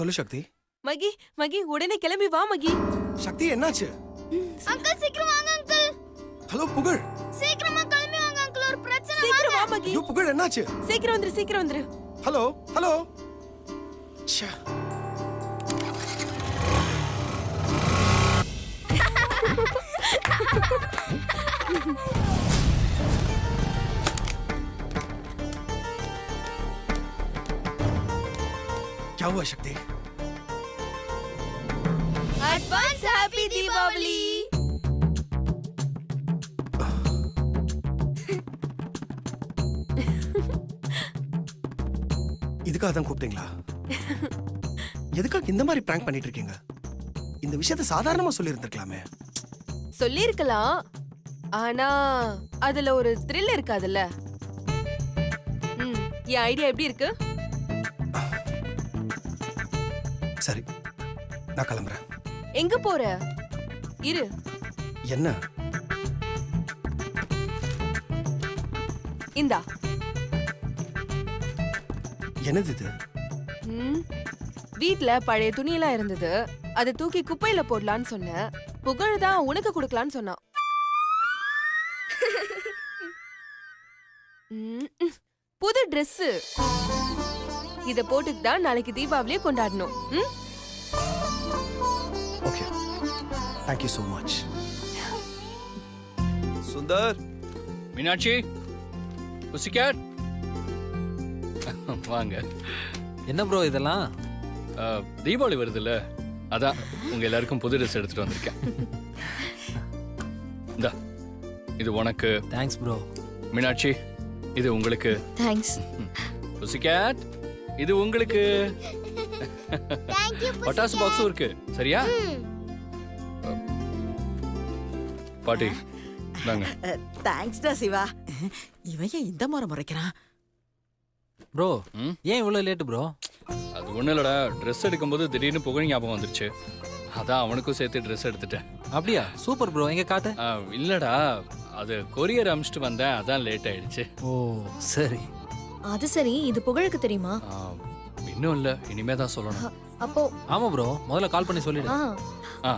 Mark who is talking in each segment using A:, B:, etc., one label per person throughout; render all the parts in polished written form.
A: சொல்லு சக்தி.
B: மகி மகி உடனே கிளம்பி வா மகி.
A: சக்தி என்னாச்சு?
C: அங்கிள் சீக்கிரம் வாங்க அங்கிள்.
A: ஹலோ புகழ்.
C: சீக்கிரமா கிளம்பி வாங்க அங்கிள், ஒரு பிரச்சனை.
B: சீக்கிரம் வா மகி.
A: யோ புகழ் என்னாச்சு?
B: சீக்கிரம் வந்துரு.
A: Hello hello. ச்சே. क्या हुआ शक्ति?
C: Advance happy Deepavali.
A: இதுக்காக தான் கூப்பிட்டீங்களா? எதுக்காக இந்த மாதிரி பிராங்க் பண்ணிட்டு இருக்கீங்க? இந்த விஷயத்தை சாதாரணமா சொல்லி இருந்திருக்கலாமே.
B: சொல்லிருக்கலாம், ஆனா அதுல ஒரு த்ரில் இருக்காதுல்ல. என் ஐடியா எப்படி இருக்கு?
A: சரி, நான் கிளம்புறேன்.
B: எங்க போற? இரு.
A: என்ன?
B: இந்தா.
A: என்னது இது?
B: வீட்ல பழைய துணியெல்லாம் இருந்தது, அதை தூக்கி குப்பையில போடலான்னு சொன்னேன். புகழ் தான் உனக்கு கொடுக்கலான்னு சொன்னான். புது Dress. இத போட்டுட்டு தான் நாளைக்கு தீபாவளியை கொண்டாடணும்.
A: Okay, thank you so much.
D: Sundar,
E: Meenakshi, pussycat, வாங்க.
D: என்ன ப்ரோ இதெல்லாம்?
E: தீபாவளி வருதுல்ல, அதான் உங்க எல்லாருக்கும் புது ட்ரெஸ் எடுத்துட்டு வந்திருக்கேன். இந்தா, இது உனக்கு.
D: Thanks bro.
E: மீனாட்சி, இது உங்களுக்கு.
C: தேங்க்ஸ்.
E: புசிகேட், இது உங்களுக்கு. பட்டாசு பாக்ஸும் இருக்கு, சரியா? பாட்டி, தாங்க.
F: தேங்க்ஸ்டா சிவா. இவன் ஏன் இந்த முறை முறைக்கிறான்?
D: ப்ரோ, ஏன் இவ்வளவு லேட் ப்ரோ?
E: அது ஒண்ணும் இல்லடா, ட்ரெஸ் எடுக்கும்போது திடீர்னு புகழ் ஞாபகம் வந்துருச்சு, அதான் அவனுக்கும் சேர்த்து ட்ரெஸ் எடுத்துட்டேன்.
D: அப்படியா? சூப்பர் ப்ரோ, எங்க காட்டு.
E: இல்லடா, அது கொரியர் அனுப்பிச்சிட்டு வந்தேன், அதான் லேட் ஆயிடுச்சு.
D: ஓ சரி.
C: அது சரி, இது புகழுக்கு தெரியுமா?
E: இன்னும் இல்ல, இனிமே தான் சொல்லணும்.
C: அப்போ
D: ஆமா ப்ரோ, முதல்ல கால் பண்ணி சொல்லிடு.
E: ஆ,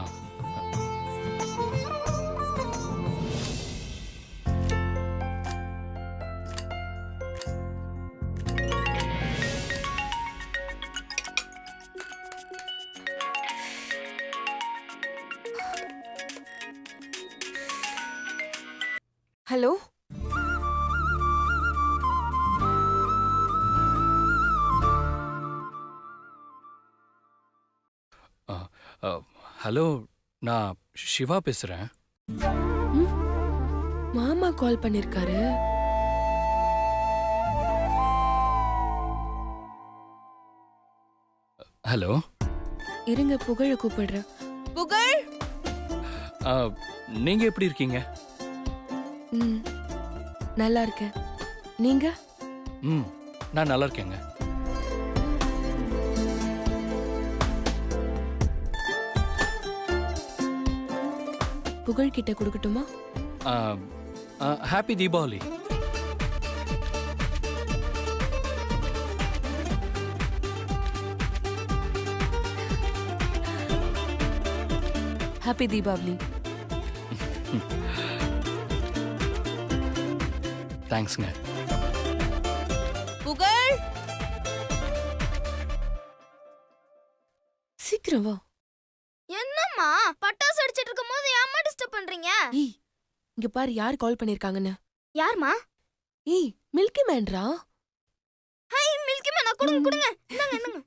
B: ஹலோ.
E: ஹலோ, நான் சிவா பேசுறேன்.
B: மாமா கால் பண்ணிருக்காரு.
E: ஹலோ,
B: இருங்க, புகழ கூப்பிடுறேன். புகழ்,
E: நீங்க எப்படி இருக்கீங்க?
B: நல்லா இருக்கேன். நீங்க?
E: நான் நல்லா இருக்கேங்க.
B: புகழ் கிட்ட கொடுக்கட்டுமா?
E: ஹாப்பி தீபாவளி.
B: ஹாப்பி தீபாவளி.
E: தேங்க்ஸ்ங்க.
B: புகழ், சீக்கிரம் வா.
C: என்னம்மா பட்டாசு அடிச்சிட்டு இருக்கும்போது ஏம்மா டிஸ்டர்ப் பண்றீங்க?
B: ஏய், இங்க பாரு யார் கால் பண்ணிருக்காங்கன்னு.
C: யார்மா?
B: ஏய், மில்கி மேன்ரா.
C: ஹாய் மில்கி மேன், கொடுங்க. என்னங்க.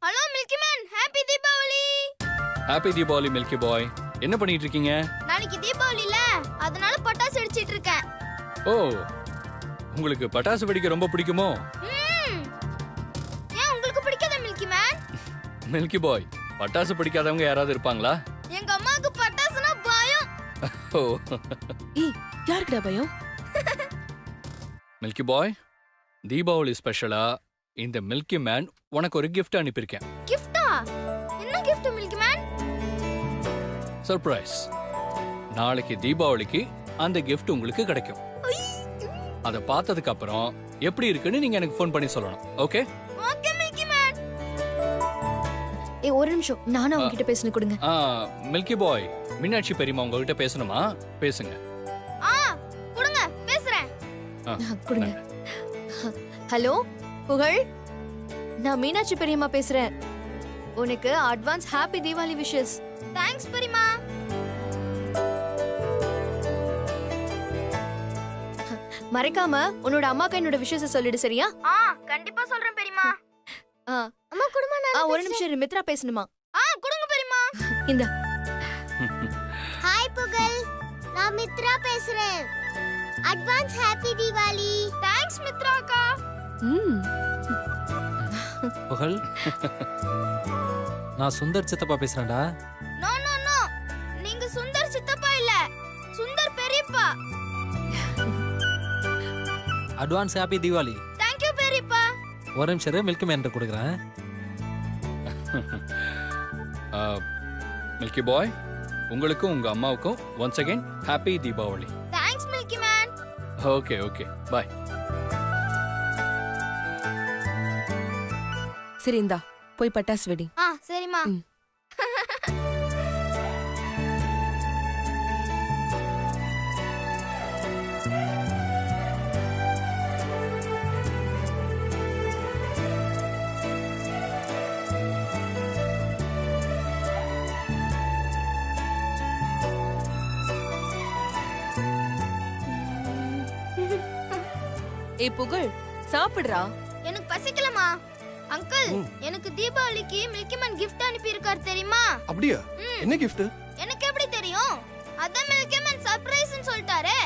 C: Hello milky man, happy Deepavali.
E: Happy Deepavali milky boy. என்ன பண்ணிட்டு இருக்கீங்க?
C: நாளைக்கு தீபாவளில, அதனால பட்டாசு அடிச்சிட்டு இருக்கேன்.
E: ஓ, உங்களுக்கு பட்டாசு வெடிக்க ரொம்ப பிடிக்குமோ?
C: ஏன் உங்களுக்கு பிடிக்காத மில்கி மேன்?
E: மில்கி பாய், பட்டாசு பிடிக்காதவங்க யாராவது இருப்பாங்களா?
C: எங்க அம்மாக்கு பட்டாசுனா பயம்.
E: ஓ.
B: ஏய், யாருக்குடா பயம்?
E: மில்கி பாய், தீபாவளி ஸ்பெஷலா இந்த மில்கி மேன் உனக்கு ஒரு கிஃப்ட் அனுப்பியிருக்கேன்.
C: கிஃப்டா? என்ன கிஃப்ட் மில்கி மேன்?
E: சர்ப்ரைஸ். நாளைக்கு தீபாவளிக்கு அந்த கிஃப்ட் உங்களுக்கு கிடைக்கும். அத பார்த்ததுக்கு அப்புறம் எப்படி இருக்குன்னு நீங்க எனக்கு ஃபோன் பண்ணி சொல்லணும். ஓகே?
C: Okay milky man. ஒரு நிமிஷம் நானும் அவங்க கிட்ட பேசணும் கொடுங்க.
E: மில்கி பாய், மீனாட்சி பெரியம்மா உங்ககிட்ட பேசணுமா? பேசுங்க.
C: கொடுங்க பேசுறேன்.
G: கொடுங்க. ஹலோ புகழ், நான் மீனாட்சி பெரியம்மா பேசுறேன். உனக்கு advance happy Deepavali wishes.
C: Thanks பெரியம்மா.
G: மறக்காம உன்னோட அம்மாக்கு என்னோட விஷயத்தை சொல்லிடு, சரியா?
C: கண்டிப்பா சொல்றேன் பெரியம்மா.
G: ஆ,
C: அம்மா குடுமா நான்
G: ஒரு நிமிஷம் இரு, மித்ரா பேசணுமா?
C: கொடுங்க பெரியம்மா.
G: இந்த
C: ஹாய் புகழ், நான் மித்ரா பேசுறேன். Advance happy Deepavali. Thanks Mithra அக்கா.
G: ம்,
D: புகழ், நான் சுந்தர் சித்தப்பா பேசுறேன்டா.
C: நோ நோ நோ, நீங்க சுந்தர் சித்தப்பா இல்ல, சுந்தர் பெரியப்பா.
D: Advance happy Deepavali.
C: Thank you பெரியப்பா.
D: ஒரு நிமிஷம் இரு, மில்க் மேன் கொடுக்குறேன்.
E: மில்கி பாய், உங்களுக்கும் உங்க அம்மாவுக்கும் once again happy Deepavali.
C: Thanks milky man.
E: Okay okay, bye.
B: சரி இந்தா போய் பட்டாசு வெடி.
C: சரிம்மா.
B: ம். ஏய் புகழ், சாப்பிடுறா.
C: எனக்கு பசிக்கலமா. அங்கிள்,
A: ம்.
C: எனக்கு தீபாவளிக்கு மில்கி மேன் gift அனுப்பி இருக்கார் தெரியுமா?
A: அப்படியா? என்ன gift?
C: எனக்கு எப்படி தெரியும்? அதான் மில்கி மேன் சர்ப்ரைஸ்னு சொல்லிட்டாரே.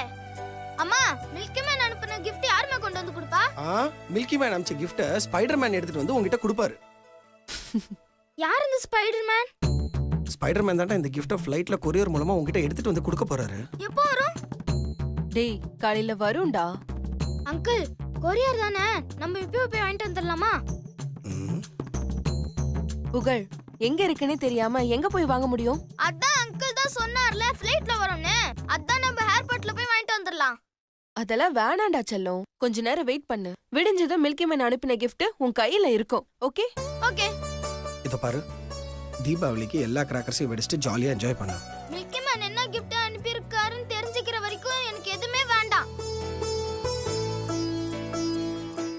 C: அம்மா, மில்கி மேன் அனுப்புன gift யாருமா கொண்டு வந்து கொடுப்பா?
A: மில்கி மேன் அனுப்பிச்ச கிஃப்ட ஸ்பைடர்மேன் எடுத்துட்டு வந்து உங்ககிட்ட கொடுப்பாரு.
C: யார் இந்த ஸ்பைடர்மேன்?
A: ஸ்பைடர்மேன் தான்டா இந்த கிஃப்ட ஃப்ளைட்ல கொரியர் மூலமா உங்ககிட்ட எடுத்துட்டு வந்து கொடுக்க போறாரு.
C: எப்போ வரும்?
B: டேய் காலையில வரும்டா.
C: அங்கிள், கொரியர் தானே, நம்ம இப்பவே போய் வாங்கிட்டு வந்துடலாமா?
A: ம்.
B: புகழ், எங்க இருக்குன்னே தெரியாம எங்க போய் வாங்க முடியும்?
C: அதான் அங்கிள் தான் சொன்னார்ல ஃப்ளைட்ல வரும்னு. அதான் நம்ம ஏர்போர்ட்ல போய் வாங்கிட்டு வந்துடலாம்.
B: அதெல்லாம் வேணாண்டா செல்லம், கொஞ்ச நேரம் வெயிட் பண்ணு. விடிஞ்சதும் மில்கி மேன் அனுப்பின gift உன் கையில இருக்கும். ஓகே?
C: ஓகே.
A: இத பாரு, தீபாவளிக்கு எல்லா கிராக்கர்ஸையும் வெடிச்சிட்டு ஜாலியா என்ஜாய் பண்ணு.
C: மில்கி மேன் என்ன gift அனுப்பி இருக்காருன்னு தெரிஞ்சுக்கிற வரைக்கும் எனக்கு எதுவுமே வேண்டாம்.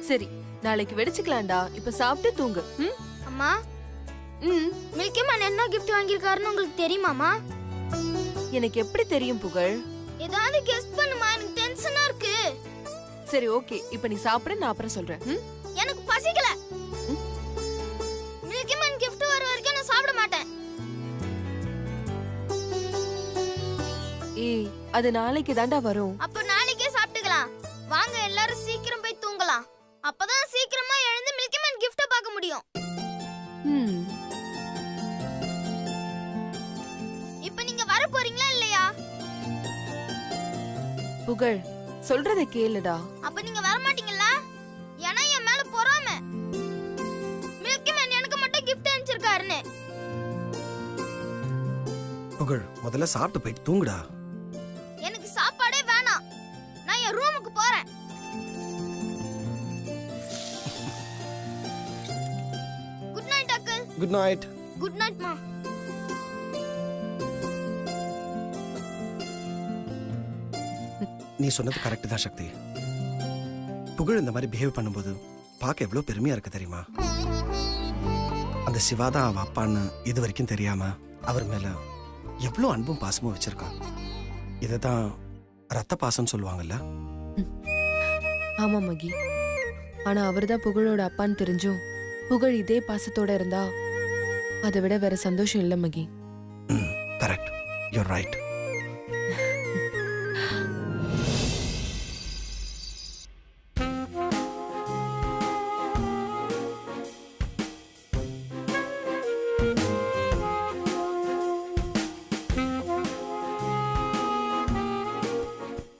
B: சரி, நாளைக்கு வெடிச்சுக்கலாம்டா. இப்ப சாப்பிட்டு தூங்கு. ம்?
C: அம்மா,
B: ம்.
C: மில்கி மேன் என்ன gift வாங்கியிருக்காருன்னு உங்களுக்கு தெரியுமாமா?
B: எனக்கு எப்படி தெரியும் புகழ்?
C: ஏதாவது கெஸ் பண்ணுமா, எனக்கு டென்ஷனா இருக்கு.
B: சரி ஓகே, இப்ப நீ சாப்பிடு, நான் அப்புறம் சொல்றேன். ம்?
C: எனக்கு பசிக்கல. மில்கி மேன் gift வர வரைக்கும் நான் சாப்பிட மாட்டேன்.
B: ஏய், அது நாளைக்கு தாண்டா வரும்.
C: அப்ப நாளைக்கே சாப்பிட்டுக்கலாம். வாங்க எல்லாரும் சீக்கிரம் போய் தூங்கலாம். அப்பதான் சீக்கிரமா எழுந்து மில்கி மேன் gift பார்க்க முடியும்.
B: ம்.
C: இப்ப நீங்க வர போறீங்களா இல்லையா?
B: புகழ், சொல்றதை கேளுடா.
C: அப்ப நீங்க வர மாட்டீங்களா? ஏன்னா என் மேல பொறாமை. மில்கி மேன் எனக்கு மட்டும் gift அனுப்பிச்சிருக்காருன்னு.
A: புகழ், முதல்ல சாப்பிட்டு போயிட்டு தூங்குடா.
C: எனக்கு சாப்பாடே வேணாம். நான் என் ரூமுக்கு போறேன். Good night uncle.
A: Good night.
C: Good night மா.
A: நீ சொன்னது கரெக்ட் தான் சக்தி. புகழ் இந்த மாதிரி பிஹேவ் பண்ணும்போது பார்க்க எவ்வளவு பெருமையா இருக்கு தெரியுமா? அந்த சிவா தான் அவ அப்பான்னு இது வரைக்கும் தெரியாம அவர் மேல எவ்வளவு அன்பும் பாசமும் வச்சிருக்கான். இததான் ரத்த பாசம்னு சொல்லுவாங்கல்ல.
B: ஆமா மகி, ஆனா அவர்தான் புகழோட அப்பான்னு தெரிஞ்சும் புகழ் இதே பாசத்தோட இருந்தா அதை விட வேற சந்தோஷம் இல்ல மகி.
A: Correct, your right.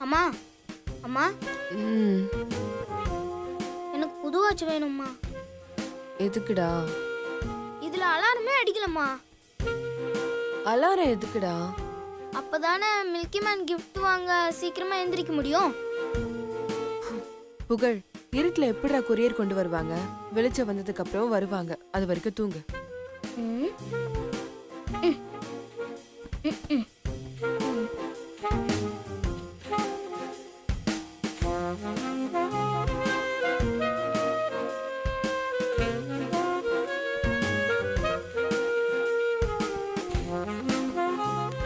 C: அம்மா, அம்மா,
B: ம்.
C: எனக்கு புது வாட்ச் வேணும்மா.
B: எதுக்குடா?
C: இதுல அலாரமே அடிக்கலம்மா.
B: அலாரம் எதுக்குடா?
C: அப்பதானே மில்கி மேன் gift வாங்க சீக்கிரமா எந்திரிக்க முடியும்.
B: புகழ், இருட்டுல எப்படிடா கொரியர் கொண்டு வருவாங்க? வெளிச்சம் வந்ததுக்கு அப்புறம் வருவாங்க. அது வரைக்கும் தூங்கு.
C: ம். ம். ம், ம்.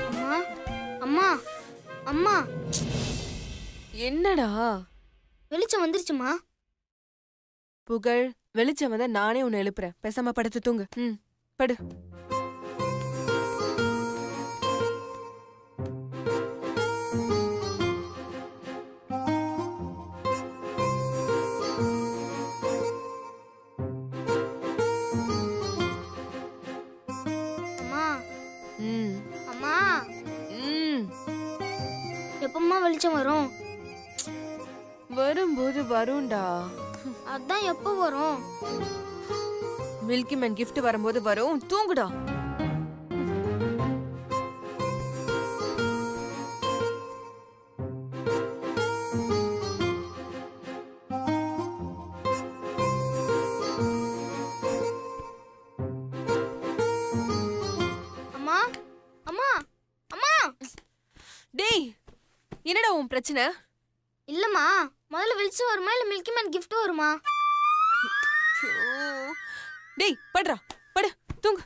C: அம்மா அம்மா அம்மா
B: என்னடா
C: வெளிச்சம் வந்துருச்சுமா.
B: புகழ், வெளிச்சம் வந்தா நானே உன்னை எழுப்புறேன். பேசாம படுத்து தூங்கு. படு.
C: அம்மா
B: ம்
C: அம்மா
B: ம்
C: எப்பம்மா வெளிச்சம் வரும்?
B: வரும்போது வரும்டா.
C: அதான் எப்போ வரும்?
B: மில்கி மேன் gift வரும்போது வரும். தூங்குடா.
C: அம்மா அம்மா அம்மா
B: டேய், என்னடா உன் பிரச்சனை?
C: இல்லம்மா, முதல்ல வெளிச்சம் வருமா இல்ல மில்கி மேன் gift வருமா?
B: டேய், படுறா. படு. தூங்கு.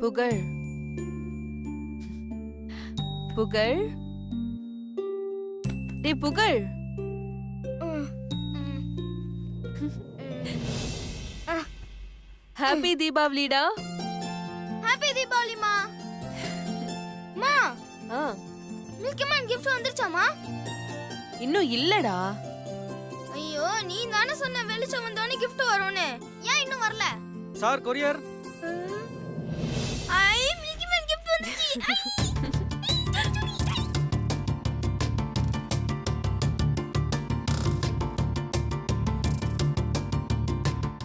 B: புகழ், புகழ், டேய் புகழ். ஹாப்பி தீபாவளிடா.
C: ஹாப்பி தீபாவளிமா. அம்மா,
B: ஆ,
C: மில்கி மேன் gift வந்துருச்சாமா?
B: இன்னும் இல்லடா.
C: ஐயோ, நீ தானே சொன்ன வெளிச்சம் வந்தோனே gift வரும்னு. ஏன் இன்னும் வரல?
A: Sir courier.
C: ஐ, மில்கி மேன் gift வந்துச்சு.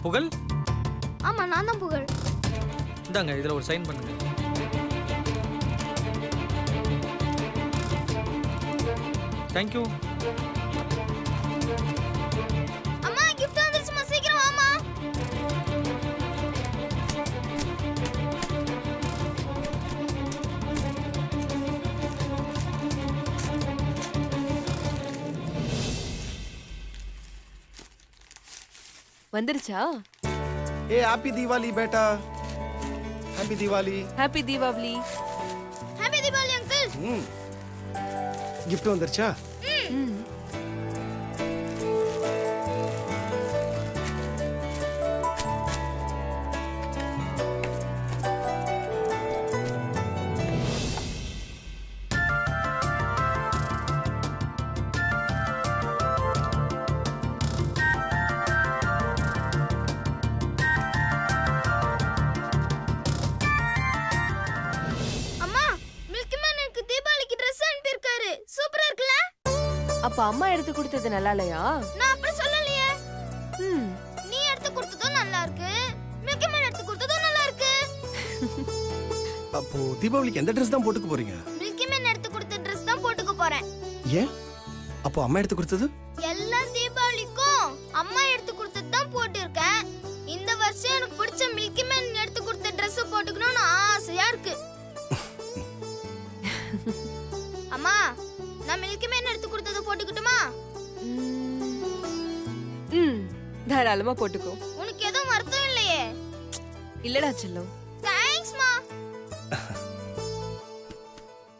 D: புகழ்,
C: ஆமா, நான் தான் புகழ்.
D: இந்தாங்க இதுல ஒரு சைன் பண்ணுங்க. தேங்க்யூ.
C: அம்மா, gift வந்துருச்சுமா, சீக்கிரம் வாமா.
B: வந்துருச்சா?
A: ஏ ஹாப்பி தீபாவளி பேட்டா. Happy Deepavali.
B: Happy Deepavali.
C: Happy Deepavali uncle.
A: gift வந்துருச்சா?
B: ம்.
C: அம்மா, மில்கி மேன் எனக்கு தீபாவளிக்கு Dress அனுப்பியிருக்காரு. சூப்பரா இருக்குல்ல?
B: அப்ப அம்மா எடுத்து கொடுத்தது நல்லா இல்லையா?
C: நான் அப்படி சொல்லலையே.
B: ம்.
C: நீ எடுத்து கொடுத்ததும் நல்லா இருக்கு, மில்கி மேன் எடுத்து கொடுத்ததும் நல்லா இருக்கு.
A: அப்போ தீபாவளிக்கு எந்த ட்ரெஸ் தான் போட்டுக்க போறீங்க?
C: மில்கி மேன் எடுத்து கொடுத்த Dress தான் போட்டுக்க போறேன்.
A: ஏன்? அப்போ அம்மா எடுத்து கொடுத்தது?
C: எல்லா தீபாவளிக்கும் அம்மா எடுத்து கொடுத்தது தான் போட்டிருக்கேன். இந்த வருஷம் எனக்கு பிடிச்ச மில்கி மேன் எடுத்து கொடுத்த Dress போட்டுக்கணும்னு ஆசையா இருக்கு. அம்மா, நான் மில்கி மேன் எடுத்து கொடுத்தத போட்டுக்கிட்டுமா?
B: ம். தாராளமா போட்டுக்கோ.
C: உனக்கு எதுவும் வருத்தம் இல்லையே?
B: இல்லடா செல்லம்.
C: தேங்க்ஸ்மா.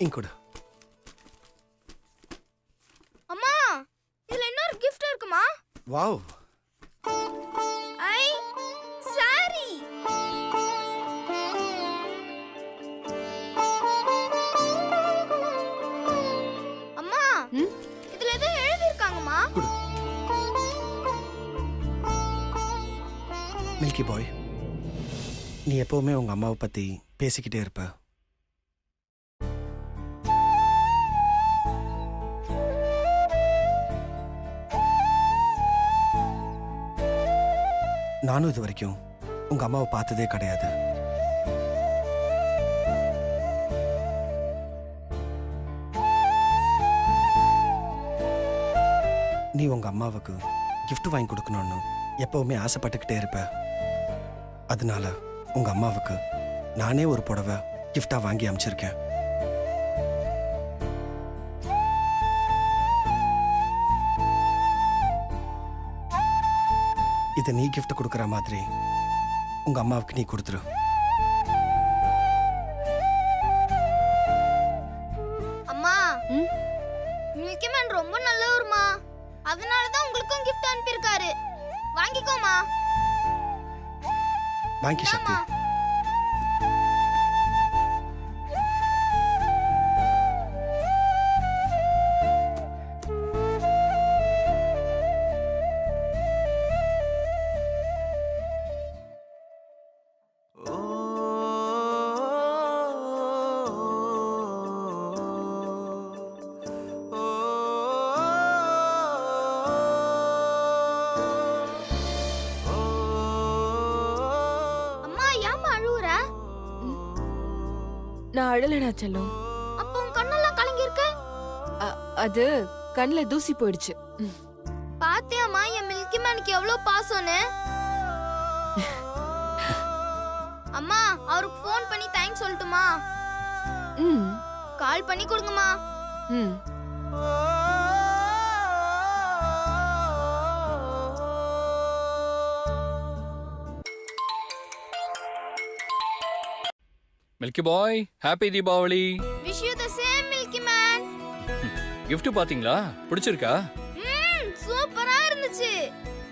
A: இங்கூட.
C: அம்மா, இதுல இன்னொரு gift இருக்குமா?
A: வாவ்.
C: ஐ, சாரி. அம்மா,
B: ம்?
C: இதுல ஏதோ எழுதி இருக்காங்கம்மா.
A: மில்கி பாய், நீ எப்பவுமே உங்க அம்மாவை பத்தி பேசிக்கிட்டே இருப்ப. நானும் இது வரைக்கும் உங்க அம்மாவை பார்த்ததே கிடையாது. நீ உங்க அம்மாவுக்கு gift வாங்கி கொடுக்கணும்னு எப்பவுமே ஆசைப்பட்டுக்கிட்டே இருப்ப. அதனால உங்க அம்மாவுக்கு நானே ஒரு புடவை gift-ஆ வாங்கி அமைச்சிருக்கேன். இதை நீ gift கொடுக்குற மாதிரி உங்க அம்மாவுக்கு நீ கொடுத்துரு.
C: அம்மா
B: ம்?
C: மில்கி மேன் ரொம்ப நல்லவருமா, அதனாலதான் உங்களுக்கும் gift அனுப்பியிருக்காரு. வாங்கிக்கோமா.
A: வாங்கி சக்தி.
C: இந்தாம்மா. அம்மா ஏம்மா அழுவுற?
B: நான் அழலடா செல்லம்.
C: அப்போ உன் கண்ணெல்லாம் கலங்கி இருக்கு.
B: அது கண்ணுல தூசி போயிடுச்சு.
C: பாத்தியாம்மா என் மில்கி மேனுக்கு எவ்வளவு பாசம்னு? அம்மா அவருக்கு ஃபோன் பண்ணி தேங்க்ஸ் சொல்லட்டுமா?
B: ம்
C: கால் பண்ணி கொடுங்கம்மா.
B: ம்
E: milky bye, happy Deepavali.
C: Wish you the same milky man.
E: gift பாத்தீங்களா? பிடிச்சிருக்கா?
C: சூப்பரா இருந்துச்சு.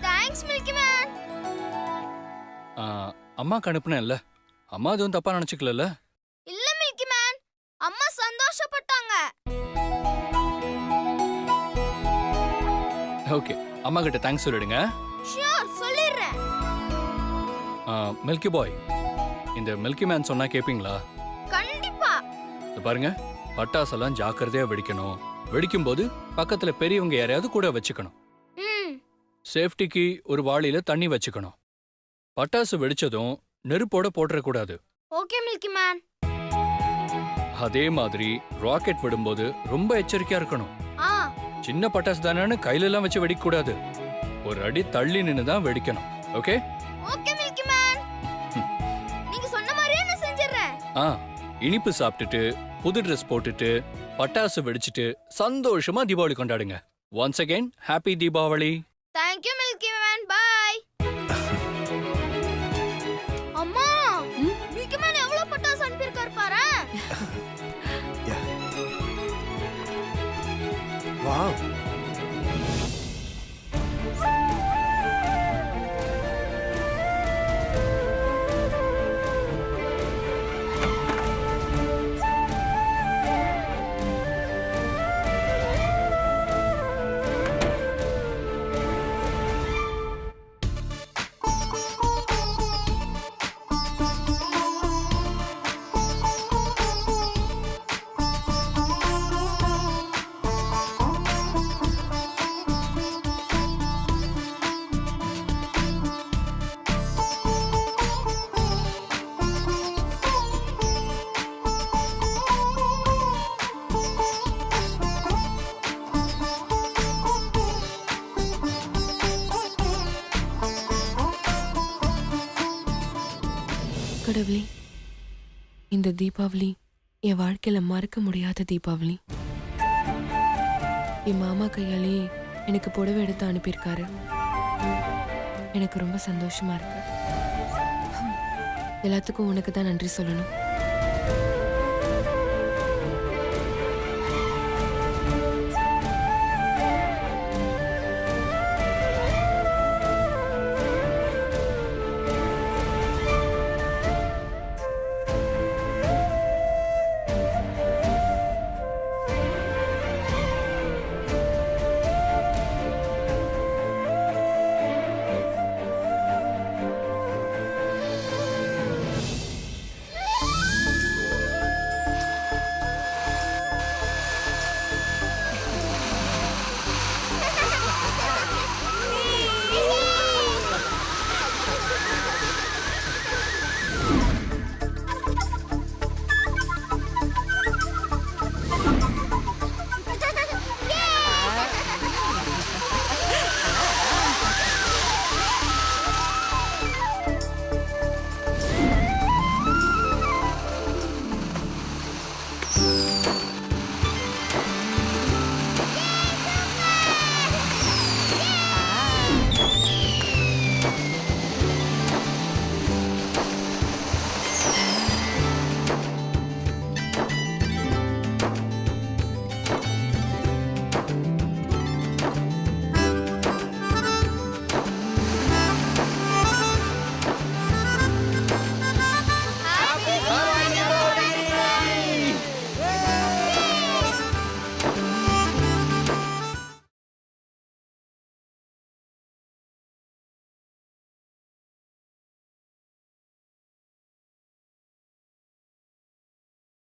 C: Thanks milky man.
E: அம்மாக்கு அனுப்புனேன்ல, அம்மா எதுவும் தப்பா நினைச்சுக்கல?
C: இல்ல மில்கி மேன், அம்மா சந்தோஷப்பட்டாங்க.
E: ஓகே, அம்மா கிட்ட தேங்க்ஸ் சொல்லிடுங்க.
C: ஷூர் சொல்லிடுறேன்.
E: மில்கி பாய், இந்த மில்கி மேன் சொன்னா கேப்பீங்களா?
C: கண்டிப்பா.
E: இது பாருங்க, பட்டாசெல்லாம் ஜாக்கிரதையா வெடிக்கணும். வெடிக்கும்போது பக்கத்துல பெரியவங்க யாரையாவது கூட வச்சுக்கணும்.
C: ம்
E: சேஃப்டிக்கு ஒரு வாளியில தண்ணி வச்சுக்கணும். பட்டாசு வெடிச்சதும் நெருப்போட போட்டுறக்கூடாது.
C: Okay milky man.
E: அதே மாதிரி ராக்கெட் விடும்போது ரொம்ப எச்சரிக்கையா இருக்கணும்.
C: ஆ
E: சின்ன பட்டாசு தானேன்னு கையில எல்லாம் வச்சு வெடிக்க கூடாது. ஒரு அடி தள்ளி நின்னு தான் வெடிக்கணும். ஓகே?
C: Okay milky man. நீங்க சொன்ன மாதிரியே நான் செஞ்சிடுறேன்.
E: இனிப்பு சாப்பிட்டுட்டு புது ட்ரெஸ் போட்டுட்டு பட்டாசு வெடிச்சிட்டு சந்தோஷமா தீபாவளி கொண்டாடுங்க. Once again happy Deepavali.
C: Thank you milky man. Bye. அம்மா மில்கி மேன் எவ்வளவு பட்டாசு அனுப்பியிருக்காரு பாரு.
A: வாவ்.
B: கடவுளே, இந்த தீபாவளி என் வாழ்க்கையில மறக்க முடியாத தீபாவளி. என் மாமா கையாலே எனக்கு புடவை எடுத்து அனுப்பியிருக்காரு. எனக்கு ரொம்ப சந்தோஷமா இருக்கு. எல்லாத்துக்கும் உனக்கு தான் நன்றி சொல்லணும்.